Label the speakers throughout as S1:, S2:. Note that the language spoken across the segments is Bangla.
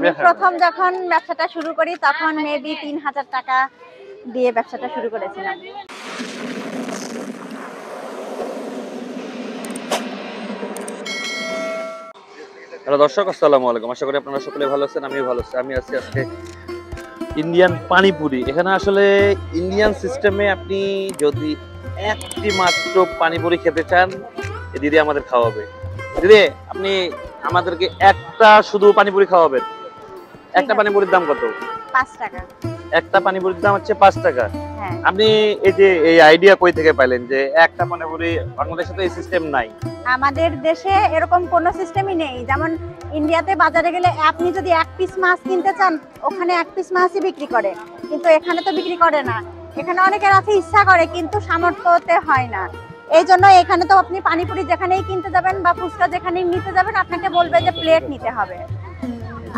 S1: আমি প্রথম যখন ব্যবসাটা শুরু করি তখন মেবি 3000 টাকা দিয়ে ব্যবসাটা শুরু করেছিলাম।
S2: হ্যালো দর্শক, আসসালামু আলাইকুম। আশা করি আপনারা সকলে ভালো আছেন, আমিও ভালো আছি। আমি আছি আজকে ইন্ডিয়ান পানিপুরি। এখানে আসলে ইন্ডিয়ান সিস্টেমে আপনি যদি একটি মাত্র পানিপুরি খেতে চান, দিদি আমাদের খাওয়াবে। দিদি, আপনি আমাদেরকে একটা শুধু পানিপুরি খাওয়াবেন। একটা পানিপুরির দাম কত?
S1: 5 টাকা।
S2: একটা পানিপুরির দাম হচ্ছে 5 টাকা।
S1: হ্যাঁ।
S2: আপনি এই আইডিয়া কই থেকে পাইলেন যে একটা পানিপুরি? বাংলাদেশে তো এই সিস্টেম নাই।
S1: আমাদের দেশে এরকম কোনো সিস্টেমই নেই। যেমন ইন্ডিয়াতে বাজারে গেলে আপনি যদি এক পিস মাছ কিনতে চান, ওখানে এক পিস মাছই বিক্রি করে, কিন্তু এখানে তো বিক্রি করে না। এখানে অনেকের আছে ইচ্ছা করে কিন্তু সামর্থ্যতে হয় না। এই জন্য এখানে তো আপনি পানিপুরি যেখানেই কিনতে যাবেন বা ফুচকা যেখানেই নিতে যাবেন, আপনাকে বলবে যে প্লেট নিতে হবে।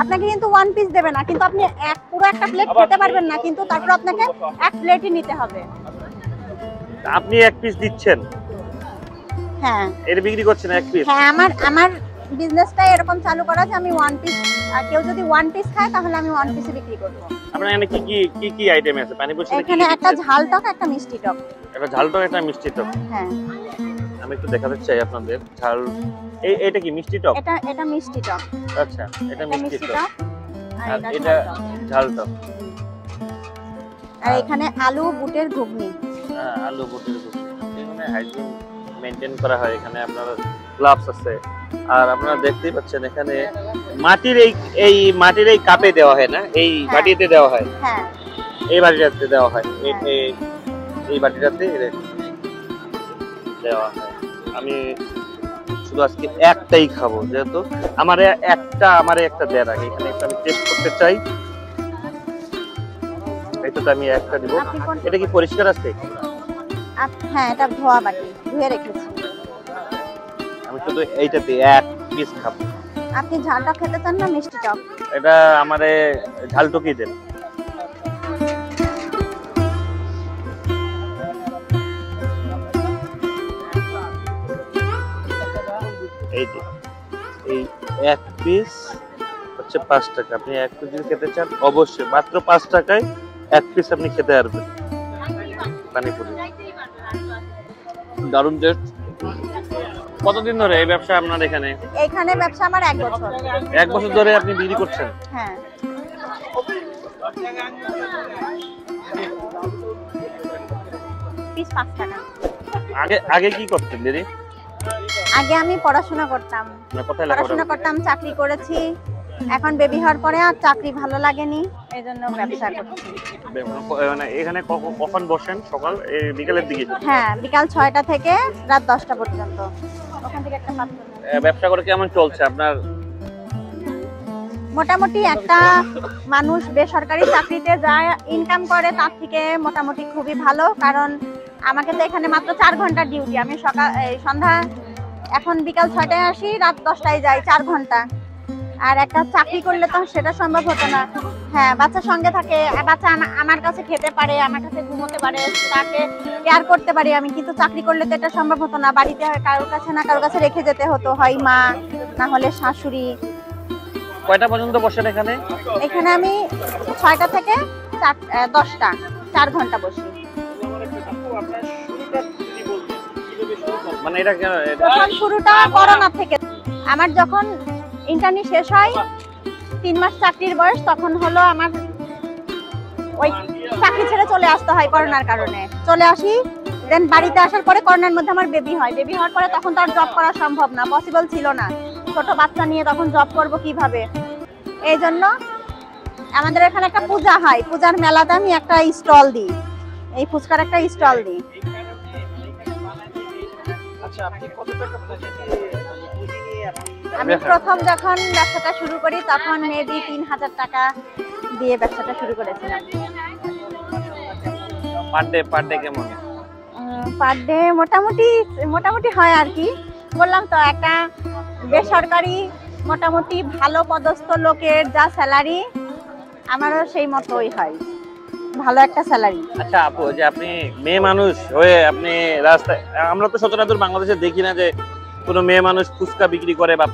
S1: আপনাকে কিন্তু ওয়ান পিস দেবে না, কিন্তু আপনি পুরো একটা প্লেট খেতে পারবেন না, কিন্তু তারপর আপনাকে এক প্লেটই নিতে হবে।
S2: আপনি এক পিস দিচ্ছেন?
S1: হ্যাঁ।
S2: এটা বিক্রি করছেন এক পিস?
S1: হ্যাঁ, আমার বিজনেসটা এরকম চালু করা যে আমি ওয়ান পিস, আর কেউ যদি ওয়ান পিস খায় তাহলে আমি ওয়ান পিসে বিক্রি করব।
S2: আপনার এখানে কি আইটেম আছে পানিপুরি?
S1: এখানে একটা ঝাল টক, একটা মিষ্টি টক।
S2: একটা ঝাল টক, একটা মিষ্টি টক।
S1: হ্যাঁ।
S2: আমি একটু দেখাতে চাই আপনাদের ঝাল। এটা কি মিষ্টি টক?
S1: এটা মিষ্টি টক।
S2: আচ্ছা, এটা মিষ্টি টক
S1: আর
S2: আর এটা ঝাল টক।
S1: আর এখানে আলু বুটের ঘুগনি।
S2: হ্যাঁ, আলু বুটের ঘুগনি। এখানে হাইজিন মেইনটেইন করা হয়। এখানে আপনার গ্লাভস আছে। আর আপনারা দেখতেই পাচ্ছেন এখানে মাটির এই কাপে দেওয়া হয় না, এই বাটিতে দেওয়া হয়।
S1: হ্যাঁ,
S2: এই বাটিটাতে দেওয়া হয়। এই বাটিটাতে দেওয়া হয়। আমি শুধু আজকে একটাই খাবো, যেহেতু আমারে একটা দেওয়ার আগে এখানে একটা আমি টেস্ট করতে চাই। এইটাতে আমি একটা দিব। এটা কি পরিষ্কার আছে?
S1: হ্যাঁ, এটা ধোয়া বাটি, ধুয়ে রেখেছি।
S2: আমি শুধু এইটাতে এক পিস খাবো।
S1: আপনি ঝাল টক খেতে চান না মিষ্টি টক?
S2: এটা আমারে ঝাল টকই দেন। এই এক পিস হচ্ছে 5 টাকা। আপনি এক পিস যদি খেতে চান, অবশ্যই মাত্র 5 টাকায় এক পিস আপনি খেতে পারবেন পানিপুরি। দারুণ টেস্ট। কতদিন ধরে এই ব্যবসা আপনার এখানে?
S1: এখানে ব্যবসা আমার 1 বছর।
S2: 1 বছর ধরে আপনি বিক্রি করছেন?
S1: হ্যাঁ। পিস 5 টাকা।
S2: আগে কি করতেন দিদি?
S1: আগে আমি পড়াশোনা করতাম। পড়াশোনা করতাম, চাকরি করেছি। এখন বেবি হওয়ার পরে আর চাকরি ভালো লাগেনি, এই জন্য ব্যবসা করছি।
S2: মানে এখানে কখন বসেন? সকাল বিকালের দিকে?
S1: হ্যাঁ, বিকাল 6টা থেকে রাত 10টা পর্যন্ত। ওখান থেকে একটা পাত্র।
S2: ব্যবসা করে কেমন চলছে আপনার?
S1: মোটামুটি একটা মানুষ বেসরকারি চাকরিতে যায় ইনকাম করে, তার থেকে মোটামুটি খুবই ভালো। কারণ আমাকে তো এখানে মাত্র 4 ঘন্টা ডিউটি। আমি সন্ধ্যা এখন বিকাল 6টায় আসি, রাত 10টায় যাই, 4 ঘন্টা। আর একটা চাকরি করলে তো সেটা সম্ভব হতো না। হ্যাঁ, বাচ্চা সঙ্গে থাকে, বাচ্চা আমার কাছে খেতে পারে, আমার কাছে ঘুমোতে পারে, তাকে কেয়ার করতে পারি আমি। কিন্তু চাকরি করলে তো এটা সম্ভব হতো না। বাড়িতে কারোর কাছে না কারোর কাছে রেখে যেতে হতো, হয় মা না হলে শাশুড়ি।
S2: কয়টা পর্যন্ত বসেন এখানে?
S1: এখানে আমি 6টা থেকে 10টা, 4 ঘন্টা বসি।
S2: মানে এটা
S1: প্রথম শুরুটা করোনা থেকে। আমার যখন ইন্টার্নি শেষ হয়, 3 মাস চাকরির বয়স, তখন হলো আমার ওই চাকরি ছেড়ে চলে আসতে হয় করোনার কারণে। চলে আসি, দেন বাড়িতে আসার পরে করোনার মধ্যে আমার বেবি হয়। বেবি হওয়ার পরে তখন তো আর জব করা সম্ভব না, পসিবল ছিল না। ছোট বাচ্চা নিয়ে তখন জব করব কিভাবে? এই জন্য আমাদের এখানে একটা পূজা হয়, পূজার মেলাতে আমি একটা স্টল দিই, এই ফুচকার একটা স্টল দিই।
S2: আচ্ছা, আপনি কত টাকা পুঁজি নিয়ে
S1: আমি প্রথম যখন ব্যবসাটা শুরু করি তখন মেবি 3000 টাকা দিয়ে ব্যবসাটা শুরু করেছিলাম।
S2: পার ডে কেমন?
S1: পার ডে মোটামুটি হয় আর কি। বললাম তো, একটা বেসরকারি মোটামুটি ভালো পদস্থ লোকের যা স্যালারি, আমারও সেই মতোই হয়, ভালো একটা স্যালারি।
S2: আচ্ছা আপু, যে আপনি মেয়ে মানুষ হয়ে আপনি রাস্তায়, আমরা তো সচরাচর বাংলাদেশে দেখি না যে কোনো মেয়ে মানুষ ফুচকা বিক্রি করে বা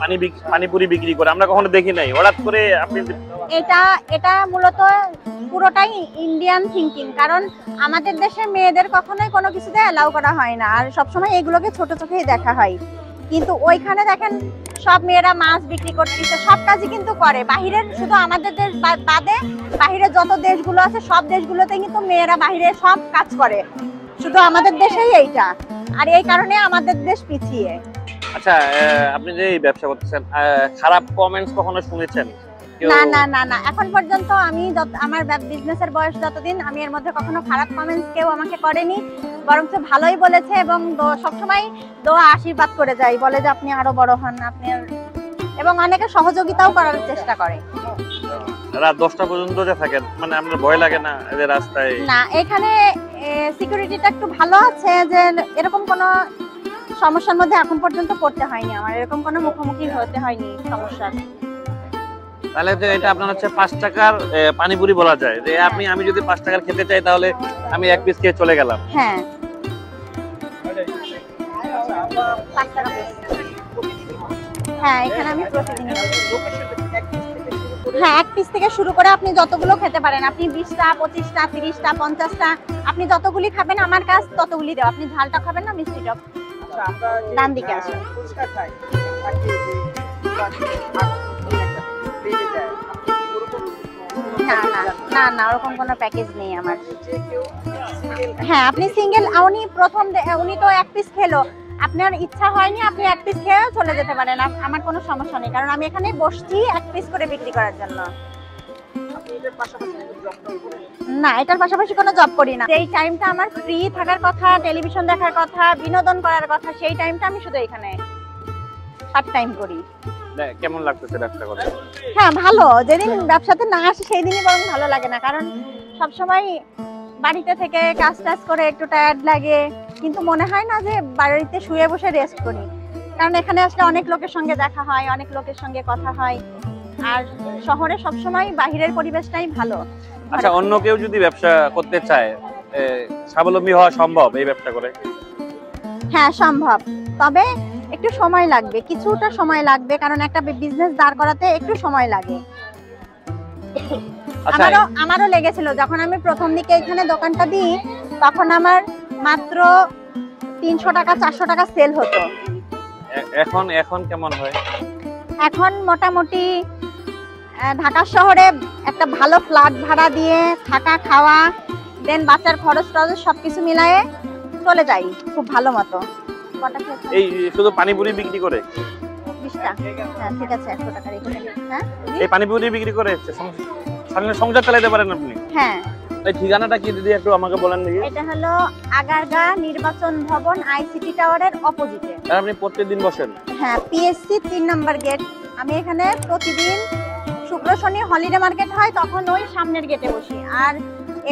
S2: পানিপুরি বিক্রি করে, আমরা কখনো দেখি নাই। হঠাৎ করে আপনি
S1: এটা মূলত পুরোটাই ইন্ডিয়ান থিঙ্কিং, কারণ আমাদের দেশে মেয়েদের কখনোই কোনো কিছুতে অ্যালাউ করা হয় না, আর সবসময় এগুলোকে ছোট চোখেই দেখা হয়। কিন্তু ওইখানে দেখেন সব মেয়েরা মাছ বিক্রি করতেছে, সব কাজই কিন্তু করে। বাহিরের শুধু আমাদের দেশ বাদে বাহিরের যত দেশগুলো আছে সব দেশগুলোতে কিন্তু মেয়েরা বাহিরে সব কাজ করে, শুধু আমাদের দেশেই এইটা, আর এই কারণে আমাদের দেশ পিছিয়ে।
S2: আচ্ছা, আপনি যে এই ব্যবসা করতেছেন, খারাপ কমেন্টস কখনো শুনেছেন?
S1: না না না না, এখন পর্যন্ত আমি আমার বিজনেসের বয়স যতদিন, আমি এর মধ্যে কখনো খারাপ কমেন্টস কেউ আমাকে করেনি, বরং ভালোই বলেছে এবং সবসময় দোয়া আশীর্বাদ করে যায়, বলে যে আপনি আরো বড় হন, আপনি, এবং অনেকে সহযোগিতাও করার চেষ্টা করে।
S2: রাত 10টা পর্যন্ত যে থাকেন, মানে আপনার ভয় লাগে না যে রাস্তায়?
S1: না, এখানে সিকিউরিটিটা একটু ভালো আছে, যে এরকম কোনো সমস্যার মধ্যে এখন পর্যন্ত পড়তে হয়নি আমার, এরকম কোনো মুখোমুখি হতে হয়নি সমস্যার।
S2: তাহলে তো এটা আপনার হচ্ছে 5 টাকার পানিপুরি বলা যায়, যে আমি যদি 5 টাকার খেতে চাই তাহলে আমি এক পিস খেয়ে চলে গেলাম।
S1: হ্যাঁ, 5 টাকা পিস। হ্যাঁ, এখানে আমি প্রতিদিন, হ্যাঁ, এক পিস থেকে শুরু করে আপনি যতগুলো খেতে পারেন, আপনি 20টা 25টা 30টা 50টা, আপনি যতগুলি খাবেন, আমার কাছ ততগুলি দেব। আপনি ঝালটা খাবেন না মিষ্টিটা? ডান দিকে আসুন। না না না না, ওরকম কোনো প্যাকেজ নেই আমার। হ্যাঁ, আপনি সিঙ্গেল, উনি তো এক পিস খেলো, আপনার ইচ্ছা হয়নি, আপনি এক পিস খেয়েও চলে যেতে পারেন, আমার কোনো সমস্যা নেই, কারণ আমি এখানে বসছি এক পিস করে বিক্রি করার জন্য। না, এটার পাশাপাশি কোনো জব করি না। যেই টাইমটা আমার ফ্রি থাকার কথা, টেলিভিশন দেখার কথা, বিনোদন করার কথা, সেই টাইমটা আমি শুধু এখানে পার্ট টাইম করি।
S2: কেমন লাগতেছে ব্যবসা করে?
S1: হ্যাঁ, ভালো। যেদিন ব্যবসাতে না আসি সেই দিনই বরং ভালো লাগে না, কারণ সবসময় বাড়িতে থেকে কাজ টাজ করে একটু টায়ার্ড লাগে, কিন্তু মনে হয় না যে বাড়িতে শুয়ে বসে রেস্ট করি, কারণ এখানে আসলে অনেক লোকের সঙ্গে দেখা হয়, অনেক লোকের সঙ্গে কথা হয়, আর শহরে সবসময় বাহিরের পরিবেশটাই ভালো।
S2: আচ্ছা, অন্য কেউ যদি ব্যবসা করতে চায়, স্বাবলম্বী হওয়া সম্ভব এই ব্যবসা করে?
S1: হ্যাঁ, সম্ভব, তবে একটু সময় লাগবে, কিছুটা সময় লাগবে, কারণ একটা বিজনেস দাঁড় করাতে একটু সময় লাগে। আমারও লেগেছিল, যখন আমি প্রথম দিকে এখানে দোকানটা দিই, তখন আমার মাত্র 300 টাকা 400 টাকা সেল হতো।
S2: এখন কেমন হয়?
S1: এখন মোটামুটি ঢাকা শহরে একটা ভালো ফ্ল্যাট ভাড়া দিয়ে থাকা খাওয়া, দেন বাচ্চার খরচ টরচ সবকিছু মিলায়ে চলে যাই খুব ভালো মতো।
S2: এই শুধু পানিপুরি বিক্রি করে?
S1: 20টা। হ্যাঁ, ঠিক আছে, 100 টাকা রেখে দেন। হ্যাঁ,
S2: এই পানিপুরি বিক্রি করে সংসার চালাতে পারেন আপনি?
S1: হ্যাঁ।
S2: এই ঠিকানাটা কি দিদি একটু আমাকে বলেন দেখি?
S1: এটা হলো আগারগা নির্বাচন ভবন, আইসিটি টাওয়ারের অপোজিটে।
S2: আর আপনি প্রত্যেকদিন বসেন?
S1: হ্যাঁ, পিএসসি 3 নম্বর গেট। আমি এখানে প্রতিদিন শুক্র শনি হলিডে মার্কেট হয়, তখন ওই সামনের গেটে বসি, আর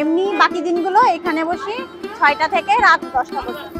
S1: এমনি বাকি দিনগুলো এখানে বসি 6টা থেকে রাত 10টা পর্যন্ত।